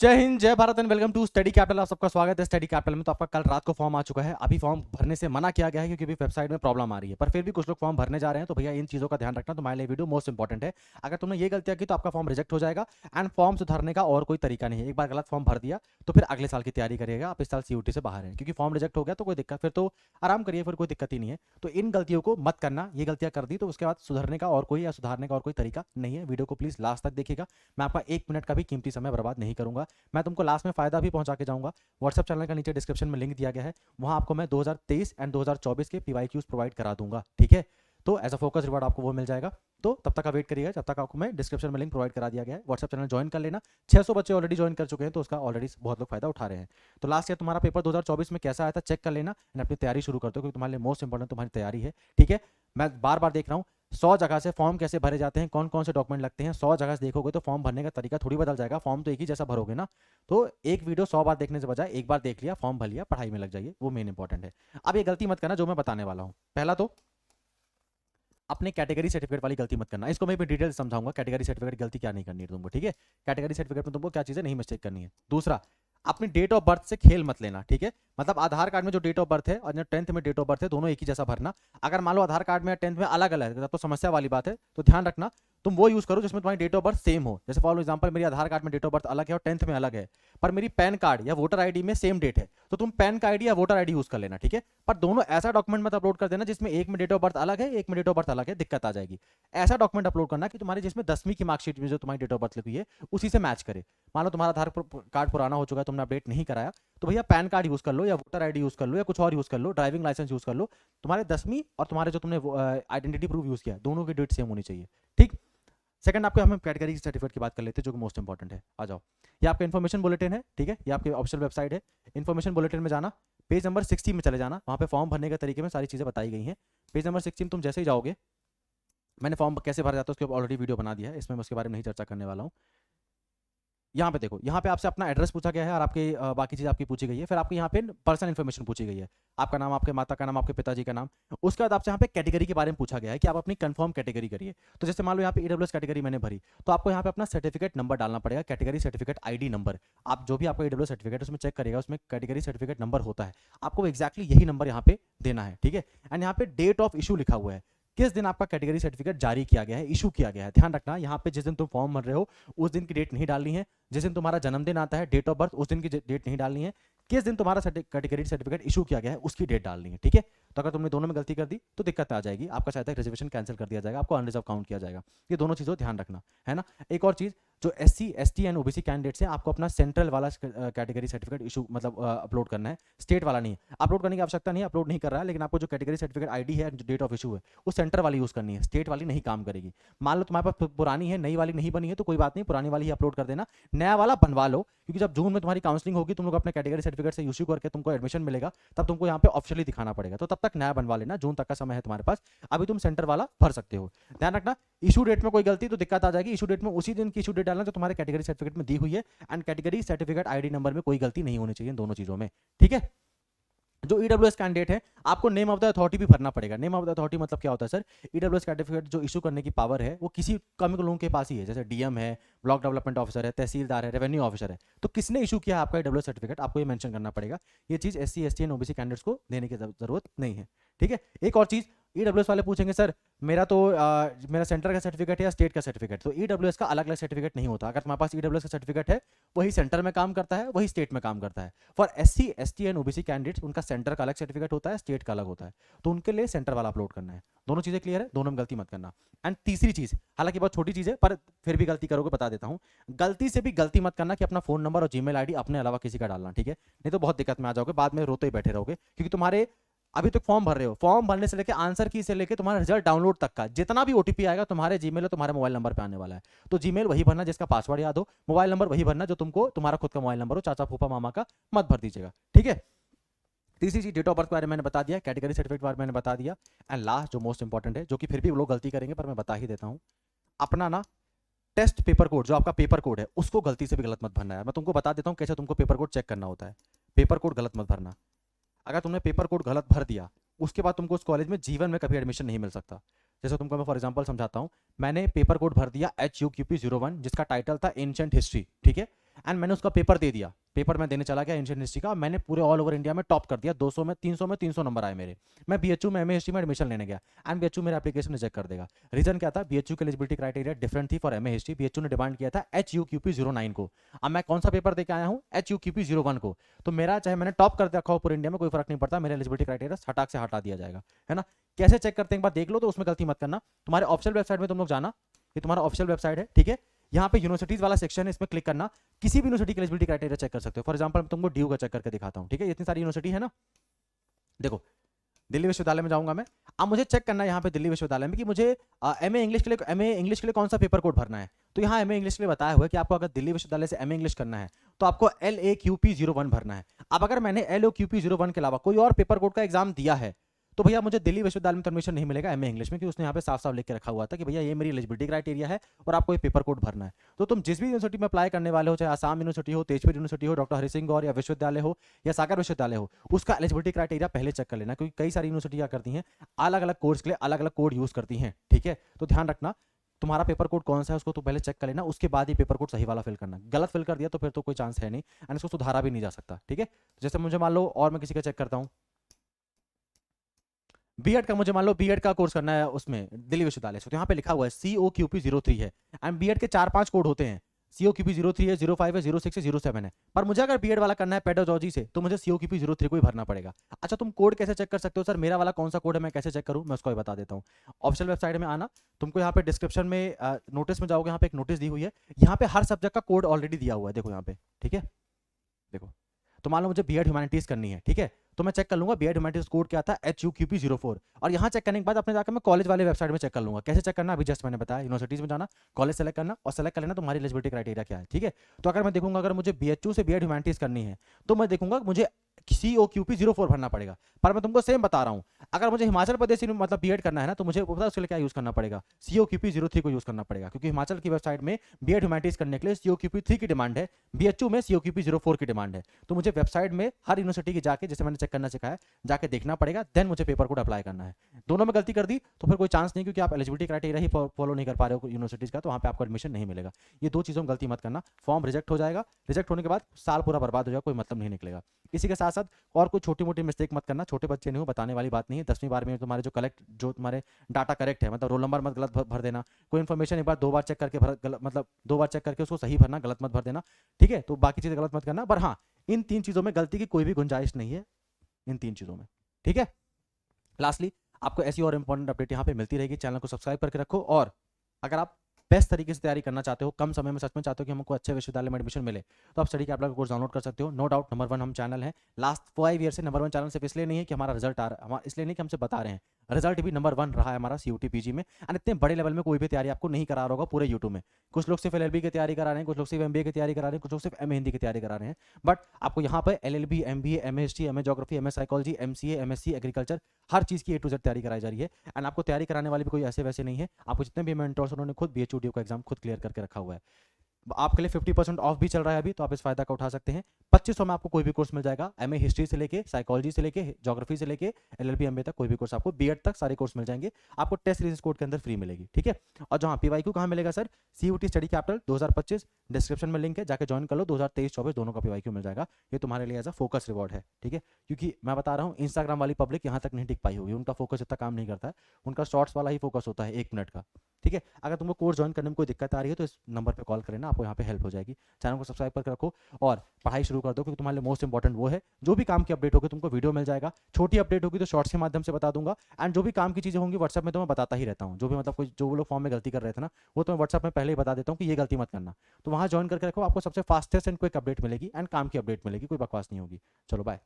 जय हिंद, जय Bharat and welcome to Study Capital. आप सबका स्वागत है स्टडी कैपिटल में। तो आपका कल रात को फॉर्म आ चुका है। अभी फॉर्म भरने से मना किया गया है क्योंकि अभी वेबसाइट में प्रॉब्लम आ रही है, पर फिर भी कुछ लोग फॉर्म भरने जा रहे हैं। तो भैया इन चीज़ों का ध्यान रखना, तुम्हारे लिए वीडियो मोस्ट इंपॉर्टेंट है। अगर तुमने ये गलतियां की तो आपका फॉर्म रिजेक्ट हो जाएगा एंड फॉर्म सुधारने का और कोई तरीका नहीं है। एक बार गलत फॉर्म भर दिया तो फिर अगले साल की तैयारी करिएगा। आप इस साल सीयूटी से बाहर हैं क्योंकि फॉर्म रिजेक्ट हो गया तो कोई दिक्कत, फिर तो आराम करिए, फिर कोई दिक्कत ही नहीं है। तो इन गलतियों को मत करना। ये गलतियां कर दी तो उसके बाद सुधरने का और कोई या सुधारने का और कोई तरीका नहीं है। वीडियो को प्लीज लास्ट तक देखिएगा। मैं आपका 1 मिनट का भी कीमती समय बर्बाद नहीं करूंगा। मैं तुमको लास्ट में फायदा भी पहुंचा के जाऊंगा। व्हाट्सएप चैनल का नीचे डिस्क्रिप्शन में लिंक दिया गया है, वहां आपको मैं 2023 एंड 2024 के पीवाईक्यूज प्रोवाइड करा दूंगा। ठीक है, तो एज अ फोकस रिवार्ड आपको वो मिल जाएगा। तो तब तक का वेट करिएगा जब तक आपको मैं डिस्क्रिप्शन में लिंक प्रोवाइड करा दिया गया है। व्हाट्सएप चैनल ज्वाइन कर लेना। 600 बच्चे ऑलरेडी ज्वाइन कर चुके हैं तो उसका ऑलरेडी बहुत लोग फायदा उठा रहे हैं। तो लास्ट ईयर तुम्हारा पेपर 2024 में कैसा आया था चेक कर लेना एंड अपनी तैयारी शुरू कर दो क्योंकि तुम्हारे लिए मोस्ट इंपॉर्टेंट तुम्हारी तैयारी है। ठीक है, मैं बार बार देख रहा हूँ 100 जगह से फॉर्म कैसे भरे जाते हैं, कौन कौन से डॉक्यूमेंट लगते हैं। 100 जगह से देखोगे तो फॉर्म भरने का तरीका थोड़ी बदल जाएगा। फॉर्म तो एक ही जैसा भरोगे ना। तो एक वीडियो 100 बार देखने से बजाय एक बार देख लिया, फॉर्म भर लिया, पढ़ाई में लग जाइए, वो मेन इंपॉर्टेंट है। अब ये गलती मत करना जो मैं बताने वाला हूँ। पहला तो अपने कैटेगरी सर्टिफिकेट वाली गलती मत करना। इसको मैं भी डिटेल समझाऊंगा कैटेगरी सर्टिफिकेट गलती क्या नहीं करनी है तुमको। ठीक है, कैटेगरी सर्टिफिकेट में तुमको क्या चीजें नहीं मिस्टेक करनी है। दूसरा, अपनी डेट ऑफ बर्थ से खेल मत लेना। ठीक है, मतलब आधार कार्ड में जो डेट ऑफ बर्थ है और जो 10th में डेट ऑफ बर्थ है दोनों एक ही जैसा भरना। अगर मान लो आधार कार्ड में 10th में अलग अलग है तो समस्या वाली बात है। तो ध्यान रखना तुम वो यूज करो जिसमें तुम्हारी डेट ऑफ बर्थ सेम हो। जैसे फॉर एग्जांपल मेरी आधार कार्ड में डेट ऑफ बर्थ अलग है और 10th में अलग है, पर मेरी पैन कार्ड या वोटर आईडी में सेम डेट है, तो तुम पैन का आईडी या वोटर आईडी यूज कर लेना। ठीक है, पर दोनों ऐसा डॉक्यूमेंट मत अपलोड कर देना जिसमें एक में डेट ऑफ बर्थ अलग है एक में डेट ऑफ बर्थ अलग है, दिक्कत आ जाएगी। ऐसा डॉक्यूमेंट अपलोड करना कि तुम्हारे जिसमें 10वीं की मार्कशीट में जो तुम्हारी डेट ऑफ बर्थ लिखी है उसी से मैच करे। मान लो तुम्हारा आधार कार्ड पुराना हो चुका है, तुमने अपडेट नहीं कराया, तो भैया पैन कार्ड यूज कर लो या वोटर आईडी यूज कर लो या कुछ और यूज कर लो, ड्राइविंग लाइसेंस यूज कर लो। तुम्हारे 10वीं और तुम्हारे जो तुमने आइडेंटिटी प्रूफ यूज किया दोनों की डेट सेम होनी चाहिए। ठीक, सेकंड आपको हम कैटेगरी सर्टिफिकेट की बात कर लेते हैं जो कि मोस्ट इंपॉर्टेंट है। आ जाओ, ये आपका इन्फॉर्मेशन बुलेटिन है। ठीक है, ये आपकी ऑफिशियल वेबसाइट है। इन्फॉर्मेशन बुलेटिन में जाना, पेज नंबर 60 में चले जाना, वहाँ पे फॉर्म भरने के तरीके में सारी चीज़ें बताई गई हैं। पेज नंबर 60 में तुम जैसे ही जाओगे, मैंने फॉर्म कैसे भरा जाता है उसके ऑलरेडी वीडियो बना दिया है, इसमें मैं उसके बारे में नहीं चर्चा करने वाला हूँ। यहाँ पे देखो, यहाँ पे आपसे अपना एड्रेस पूछा गया है और आपके बाकी चीज़ आपकी पूछी गई है। फिर आपके यहाँ पे पर्सनल इन्फॉर्मेशन पूछी गई है, आपका नाम, आपके माता का नाम, आपके पिताजी का नाम। उसके बाद आपसे यहाँ पे कैटेगरी के बारे में पूछा गया है कि आप अपनी कंफर्म कैटेगरी करिए। तो जैसे मान लो यहाँ पे ईडब्ल्यूएस कैटेगरी मैंने भरी, तो आपको यहाँ पे अपना सर्टिफिकेट नंबर डालना पड़ेगा, कैटेगरी सर्टिफिकेट आईडी नंबर। आप जो भी आपका ईडब्ल्यूएस सर्टिफिकेट उसमें चेक करिएगा, उसमें कैटेगरी सर्टिफिकेट नंबर होता है, आपको एक्जैक्टली यही नंबर यहाँ पे देना है। ठीक है, एंड यहाँ पे डेट ऑफ इशू लिखा हुआ है, किस दिन आपका कैटेगरी सर्टिफिकेट जारी किया गया है, इशू किया गया है। ध्यान रखना यहाँ पे जिस दिन तुम फॉर्म भर रहे हो उस दिन की डेट नहीं डालनी है। जिस दिन तुम्हारा जन्मदिन आता है, डेट ऑफ बर्थ, उस दिन की डेट नहीं डालनी है। किस दिन तुम्हारा कैटेगरी सर्टिफिकेट इशू किया गया है उसकी डेट डालनी है। ठीक है, तो अगर तुमने दोनों में गलती कर दी तो दिक्कत आ जाएगी, आपका शायद रिजर्वेशन कैंसिल कर दिया जाएगा, आपको अनरिजर्व काउंट किया जाएगा। ये दोनों चीज़ों ध्यान रखना है ना। एक और चीज़, जो SC ST and OBC candidates हैं आपको अपना सेंट्रल वाला कैटेगरी सर्टिफिकेट इशू मतलब अपलोड करना है, स्टेट वाला नहीं है। अपलोड करने की आवश्यकता नहीं है, अपलोड नहीं कर रहा है, लेकिन आपको जो कैटेगरी सर्टिफिकेट आईडी है, जो डेट ऑफ इशू है, वो सेंटर वाली यूज करनी है, स्टेट वाली नहीं काम करेगी। मान लो तुम्हारे पास पुरानी है, नई वाली नहीं बनी है, तो कोई बात नहीं, पुरानी वाली ही अपलोड कर देना, नया वाला बनवा लो। क्योंकि जब जून में तुम्हारी काउंसलिंग होगी, तुम लोग अपने कैटेगरी सर्टिफिकेट से इशू करके तुमको एडमिशन मिलेगा, तब तुमको यहाँ पे ऑफिशियली दिखाना पड़ेगा। तो तब तक नया बनवा लेना, जून तक का समय है तुम्हारे पास, अभी तुम सेंटर वाला भर सकते हो। ध्यान रखना, इशू डेट में कोई गलती तो दिक्कत आ जाएगी। इशू डेट में उसी दिन की इशू डेट डालना जो तुम्हारे कैटेगरी सर्टिफिकेट में दी हुई है, and category certificate ID number में कोई गलती नहीं होनी चाहिए इन दोनों चीजों में। ठीक है, जो ईडब्ल्यूएस कैंडिडेट है आपको नेम ऑफ द अथॉरिटी भी भरना पड़ेगा। नेम ऑफ द अथॉरिटी मतलब क्या होता है सर, ईडब्ल्यूएस सर्टिफिकेट जो इशू करने की पावर है वो किसी कम लोगों के पास ही है, जैसे डीएम है, ब्लॉक डेवलपमेंट ऑफिसर है, तहसीलदार है, रेवेन्यू ऑफिसर है। तो किसने इशू किया आपका ईडब्ल्यूएस सर्टिफिकेट, आपको ये मेंशन करना पड़ेगा। ये चीज SC ST and OBC candidates को देने की जरूरत नहीं है। ठीक है, एक और चीज, ईडब्ल्यूएस वाले पूछेंगे सर मेरा तो मेरा सेंटर का सर्टिफिकेट है या स्टेट का सर्टिफिकेट, तो ईडब्ल्यूएस का अलग अलग सर्टिफिकेट नहीं होता। अगर तुम्हारे पास ईडब्ल्यूएस का सर्टिफिकेट है वही सेंटर में काम करता है, वही स्टेट में काम करता है। For SC ST and OBC candidates उनका सेंटर का अलग सर्टिफिकेट होता है, स्टेट का अलग होता है, तो उनके लिए सेंटर वाला अपलोड करना है। दोनों चीजें क्लियर है, दोनों में गलती मत करना। एंड तीसरी चीज, हालांकि बहुत छोटी चीज है पर फिर भी गलती करोगे, बता देता हूं, गलती से भी गलती मत करना कि अपना फोन नंबर और जीमेल आईडी अपने अलावा किसी का डालना। ठीक है, नहीं तो बहुत दिक्कत में आ जाओगे, बाद में रोते ही बैठे रहोगे। क्योंकि तुम्हारे अभी तक फॉर्म भर रहे हो, फॉर्म भरने से लेकर आंसर की से लेकर तुम्हारा रिजल्ट डाउनलोड तक का जितना भी OTP आएगा तुम्हारे जीमेल और तुम्हारे मोबाइल नंबर पे आने वाला है। तो जीमेल वही भरना जिसका पासवर्ड याद हो, मोबाइल नंबर वही भरना जो तुमको तुम्हारा खुद का मोबाइल नंबर हो, चाचा फूफा मामा का मत भर दीजिएगा। ठीक है, तीसरी चीज, डेट ऑफ बर्थ के बारे में मैंने बता दिया, कैटेगरी सर्टिफिकेट के बारे में मैंने बता दिया। एंड लास्ट जो मोस्ट इंपॉर्टेंट है, जो कि फिर भी लोग गलती करेंगे पर मैं बता ही देता हूं, अपना ना टेस्ट पेपर कोड, जो आपका पेपर कोड है उसको गलती से भी गलत मत भरना है। मैं तुमको बता देता हूं कैसे तुमको पेपर कोड चेक करना होता है। पेपर कोड गलत मत भरना। अगर तुमने पेपर कोड गलत भर दिया उसके बाद तुमको उस कॉलेज में जीवन में कभी एडमिशन नहीं मिल सकता। जैसे तुमको मैं फॉर एग्जांपल समझाता हूं, मैंने पेपर कोड भर दिया HUQP 01 जिसका टाइटल था एंशिएंट हिस्ट्री। ठीक है, एंड मैंने उसका पेपर दे दिया, पेपर मैं देने चला गया एंशिएंट हिस्ट्री का, मैंने पूरे ऑल ओवर इंडिया में टॉप कर दिया, 200 में 300 नंबर आए मेरे। मैं बीएचयू में एमए हिस्ट्री में एडमिशन लेने गया एंड बीएचयू मेरा एप्लीकेशन रिजेक्ट कर देगा। रीजन क्या था, बीएचयू की एलिजिबिलिटी क्राइटेरिया डिफरेंट थी फॉर एमए हिस्ट्री। बीएचयू ने डिमांड किया था HUQP09 को। अब मैं कौन सा पेपर देके आया हूँ, HUQP01 को। तो मेरा चाहे मैंने टॉप कर रखा हो पूरे इंडिया में, कोई फर्क नहीं पड़ता, मेरा एलिजिबिलिटी क्राइटेरिया हटाक से हटा दिया जाएगा, है ना। कैसे चेक करते हैं एक बार देख लो, तो उसमें गलती मत करना। तुम्हारे ऑफिशियल वेबसाइट में तुम लोग जाना, ये तुम्हारा ऑफिशियल वेबसाइट है, ठीक है। यहाँ पे यूनिवर्सिटीज वाला सेक्शन है, इसमें क्लिक करना, किसी भी यूनिवर्सिटी की एलिजिबिलिटी क्राइटेरिया चेक कर सकते हो। फॉर एग्जांपल मैं तुमको ड्यू का चेक करके दिखाता हूँ, ठीक है। इतनी सारी यूनिवर्सिटी है ना, देखो दिल्ली विश्वविद्यालय में जाऊंगा मैं। अब मुझे चेक करना है यहाँ पे दिल्ली विश्वविद्यालय में कि मुझे एमए इंग्लिश के लिए कौन सा पेपर कोड भरना है। तो यहाँ एमए इंग्लिश के लिए बताया हुआ है कि आपको अगर दिल्ली विश्वविद्यालय से एमए इंग्लिश करना है तो आपको LAQP01 भरना है। अब अगर मैंने LAQP01 के अलावा कोई और पेपर कोड का एग्जाम दिया है तो भैया मुझे दिल्ली विश्वविद्यालय में परमिशन नहीं मिलेगा एमए इंग्लिश में, क्योंकि उसने यहाँ पे साफ साफ लिख के रखा हुआ था कि भैया ये मेरी एलिजिबिलिटी क्राइटेरिया है और आपको ये पेपर कोड भरना है। तो तुम जिस भी यूनिवर्सिटी में अप्लाई करने वाले हो, चाहे आसाम यूनिवर्सिटी हो, तेजपुर यूनिवर्सिटी हो, डॉक्टर हरि सिंह गौर या विश्वविद्यालय हो या सागर विश्वविद्यालय हो, उसका एलिजिबिलिटी क्राइटेरिया पहले चेक कर लेना, क्योंकि कई सारी यूनिवर्सिटी क्या करती हैं, अलग अलग कोर्स के लिए अलग अलग कोड यूज करती हैं, ठीक है। तो ध्यान रखना तुम्हारा पेपर कोड कौन सा है उसको तो पहले चेक कर लेना, उसके बाद ही पेपर कोड सही वाला फिल करना। गलत फिल कर दिया तो फिर तो कोई चांस है नहीं एंड इसको सुधारा भी नहीं जा सकता, ठीक है। जैसे मुझे मान लो, और मैं किसी का चेक करता हूँ, बीएड का, मुझे मान लो बीएड का कोर्स करना है उसमें दिल्ली विश्वविद्यालय से, तो यहाँ पे लिखा हुआ है COQP03 है एंड बीएड के 4-5 कोड होते हैं। COQP03 है, 05 है, 06 है, 07 है। पर मुझे अगर बीएड वाला करना है पेडागोजी से तो मुझे COQP03 को ही भरना पड़ेगा। अच्छा, तुम कोड कैसे चेक कर सकते हो, सर मेरा वाला कौन सा कोड है मैं कैसे चेक करूँ, मैं उसको भी बता देता हूँ। ऑफिशियल वेबसाइट में आना, तुमको यहाँ पे डिस्क्रिप्शन में नोटिस में जाओगे, यहाँ पे एक नोटिस दी हुई है, यहाँ पे हर सब्जेक्ट का कोड ऑलरेडी दिया हुआ है, देखो यहाँ पे, ठीक है। देखो, तो मान लो मुझे बीएड ह्यूमैनिटीज करनी है, ठीक है, तो मैं चेक कर लूंगा बीएड ह्यूमैनिटीज कोड क्या था, HUQP04। और यहाँ चेक करने के बाद अपने जाकर मैं कॉलेज वाले वेबसाइट में चेक कर लूंगा। कैसे चेक करना, अभी जस्ट मैंने बताया, यूनिवर्सिटीज में जाना, कॉलेज सेलेक्ट करना और सेलेक्ट कर लेना तुम्हारी एलिजिबिलिटी क्राइटेरिया क्या है, ठीक है। तो अगर मैं देखूंगा अगर मुझे BHU से बीएड ह्यूमैनिटीज करनी है तो मैं देखूंगा मुझे COQP04 भरना पड़ेगा। पर मैं तुमको सेम बता रहा हूँ, अगर मुझे हिमाचल प्रदेश में मतलब बीएड करना है ना, तो मुझे पता उसके लिए क्या यूज करना पड़ेगा, COQP03 को यूज करना पड़ेगा, क्योंकि हिमाचल की वेबसाइट में बीएड ह्यूमैनिटीज करने के लिए COQP3 की डिमांड है, BHU में COQP04 की डिमांड है। तो मुझे वेबसाइट में हर यूनिवर्सिटी की जाके, जैसे मैंने चेक करना सिखाया, जाके देखना पड़ेगा, देन मुझे पेपर कोड अप्लाई करना है। दोनों में गलती कर दी तो फिर कोई चांस नहीं, क्योंकि आप एलिजिबिलिटी क्राइटेरिया ही फॉलो नहीं कर पा रहे हो यूनिवर्सिटीज का, तो वहाँ पे आपको एडमिशन नहीं मिलेगा। ये दो चीज़ों में गलती मत करना, फॉर्म रिजेक्ट हो जाएगा, रिजेक्ट होने के बाद साल पूरा बर्बाद हो जाएगा, कोई मतलब नहीं निकलेगा। इसी के साथ साथ और कोई छोटी मोटी मिस्टेक मत करना, छोटे बच्चे नहीं हो, बताने वाली बात नहीं है। 10वीं बार में तुम्हारे जो तुम्हारे डाटा करेक्ट है, मतलब रोल नंबर मत गलत भर देना, कोई इन्फॉर्मेशन एक बार 2 बार चेक करके मतलब 2 बार चेक करके उसको सही भरना, गलत मत भर देना, ठीक है। तो बाकी चीज़ें गलत मत करना, पर हाँ इन 3 चीज़ों में गलती की कोई भी गुंजाइश नहीं है, इन 3 चीज़ों में, ठीक है। लास्टली आपको ऐसी और इंपॉर्टेंट अपडेट यहाँ पे मिलती रहेगी, चैनल को सब्सक्राइब करके रखो। और अगर आप बेस्ट तरीके से तैयारी करना चाहते हो, कम समय में सच में चाहते हो कि हमको अच्छे विश्वविद्यालय में एडमिशन मिले, तो आप स्टडी कैपिटल का कोर्स डाउनलोड कर सकते हो। नो डाउट नंबर 1 हम चैनल है, लास्ट 5 ईयर से नंबर 1 चैनल सिर्फ इसलिए नहीं है कि हमारा रिजल्ट आ रहा, इसलिए नहीं कि हमसे बता रहे हैं, रिजल्ट भी नंबर 1 रहा है हमारा CUT PG में। एंड इतने बड़े लेवल में कोई भी तैयारी आपको नहीं करा रहा होगा पूरे यूट्यूब में। कुछ लोग सिर्फ LLB की तैयारी करा रहे हैं, कुछ लोग सिर्फ MBA की तैयारी करा रहे हैं, कुछ लोग सिर्फ MA हिंदी की तैयारी करा रहे हैं, बट आपको यहाँ पर LLB, MBA, MA history, MA geography, MA psychology, MCA, MSc agriculture, हर चीज़ की A to Z तैयारी कराई जा रही है। एंड आपको तैयारी कराने वाले भी कोई ऐसे वैसे नहीं है, आपको जितने भी मेंटर्स उन्होंने खुद BHU DU का एग्जाम खुद क्लियर करके रखा हुआ है। आपके लिए 50% ऑफ भी चल रहा है अभी, तो आप इस फायदा का उठा सकते हैं। 2500 में आपको कोई भी कोर्स मिल जाएगा, MA हिस्ट्री से लेके साइकोलॉजी से लेके ज्योग्राफी से लेके LLB MBA तक कोई भी कोर्स, आपको BEd तक सारे कोर्स मिल जाएंगे, आपको टेस्ट सीरीज कोड के अंदर फ्री मिलेगी, ठीक है। और जहाँ PYQ कहाँ मिलेगा sir, CUT study capital 2025 description में लिंक है, जाके ज्वाइन कर लो, 2023-24 दोनों का PYQ मिल जाएगा। ये तुम्हारे लिए एज अ फोकस रिवॉर्ड है, ठीक है। क्योंकि मैं बता रहा हूँ इंस्टाग्राम वाली पब्लिक यहाँ तक नहीं टिक पाई होगी, उनका फोकस इतना काम नहीं करता है, उनका शॉर्ट्स वाला ही फोकस होता है 1 मिनट का, ठीक है। अगर तुमको कोर्स ज्वाइन करने में कोई दिक्कत आ रही है तो इस नंबर पे कॉल करें ना, आपको यहाँ पे हेल्प हो जाएगी। चैनल को सब्सक्राइब करके रखो और पढ़ाई शुरू कर दो, क्योंकि तुम्हारे लिए मोस्ट इंपॉर्टेंट वो है। जो भी काम की अपडेट होगी तुमको वीडियो मिल जाएगा, छोटी अपडेट होगी तो शॉर्ट्स के माध्यम से बता दूंगा, एंड जो भी काम की चीज़ें होंगी व्हाट्सएप में तो मैं बताता ही रहता हूँ। जो भी मतलब कोई जो लोग फॉर्म में गलती कर रहे थे ना, वो तो मैं व्हाट्सएप में पहले ही बता देता हूँ कि ये गलती मत करना, तो वहाँ ज्वाइन करके रखो, आपको सबसे फास्टेस्ट एंड क्विक अपडेट मिलेगी एंड काम की अपडेट मिलेगी, कोई बकवास नहीं होगी। चलो बाय।